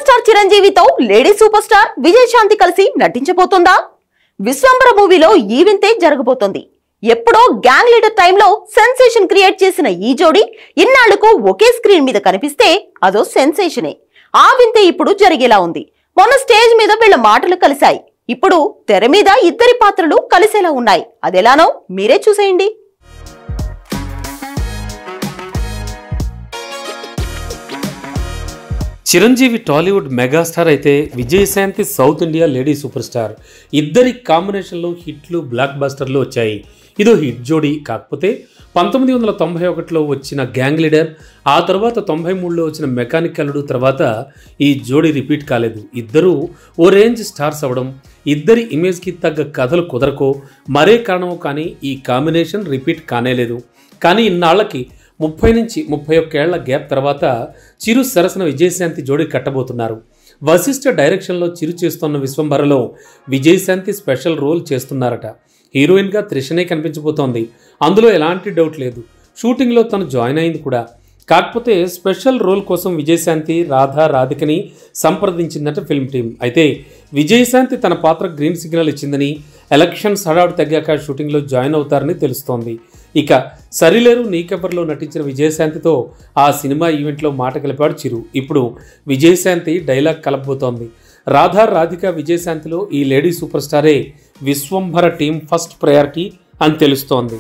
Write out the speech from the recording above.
Megastar చిరంజీవితో lady super star Vijayashanti కలిసి నటించబోతోందా? విశ్వంబర మూవీలో ఈ వింతే జరగబోతోంది. ఎప్పుడో గ్యాంగ్ లీడర్ టైంలో సెన్సేషన్ క్రియేట్ చేసిన ఈ జోడీ ఇన్నాళ్లకు ఒకే స్క్రీన్ మీద కనిపిస్తే అదో సెన్సేషనే. ఆ వింతే ఇప్పుడు జరిగేలా ఉంది. మొన్న స్టేజ్ మీద వీళ్ళ మాటలు కలిశాయి. ఇప్పుడు తెర మీద ఇద్దరి పాత్రలు కలిసేలా ఉన్నాయి. అదెలానో మీరే చూసేయండి. చిరంజీవి టాలీవుడ్ మెగాస్టార్ అయితే Vijayashanti south India lady super star. ఇద్దరి కాంబినేషన్లో హిట్లు బ్లాక్ బస్టర్లు వచ్చాయి. ఇదో హిట్ జోడీ. కాకపోతే 1991లో వచ్చిన గ్యాంగ్ లీడర్, ఆ తర్వాత 93లో వచ్చిన మెకానిక్ అల్లుడు తర్వాత ఈ జోడీ రిపీట్ కాలేదు. ఇద్దరూ ఓ రేంజ్ స్టార్స్ అవ్వడం, ఇద్దరి ఇమేజ్కి తగ్గ కథలు కుదరకో మరే కారణమో కానీ ఈ కాంబినేషన్ రిపీట్ కానేలేదు. కానీ ఇన్నాళ్లకి 30 నుంచి 31 ఏళ్ల గ్యాప్ తర్వాత చిరు సరసన విజయశాంతి జోడీ కట్టబోతున్నారు. వశిష్ఠ డైరెక్షన్లో చిరు చేస్తున్న విశ్వంబరలో విజయశాంతి స్పెషల్ రోల్ చేస్తున్నారట. హీరోయిన్గా త్రిషనే కనిపించబోతోంది. అందులో ఎలాంటి డౌట్ లేదు. షూటింగ్లో తను జాయిన్ అయింది కూడా. కాకపోతే స్పెషల్ రోల్ కోసం విజయశాంతి రాధికని సంప్రదించిందట ఫిల్మ్ టీం. అయితే విజయశాంతి తన పాత్ర గ్రీన్ సిగ్నల్ ఇచ్చిందని, ఎలక్షన్స్ హడావుడి తగ్గాక షూటింగ్లో జాయిన్ అవుతారని తెలుస్తోంది. ఇక సరిలేరు నీకెవర్లో నటించిన విజయశాంతితో ఆ సినిమా ఈవెంట్లో మాట కలిపాడు చిరు. ఇప్పుడు విజయశాంతి డైలాగ్ కలపబోతోంది. రాధిక విజయశాంతిలో ఈ లేడీ సూపర్ స్టారే విశ్వంభర టీం ఫస్ట్ ప్రయారిటీ అని తెలుస్తోంది.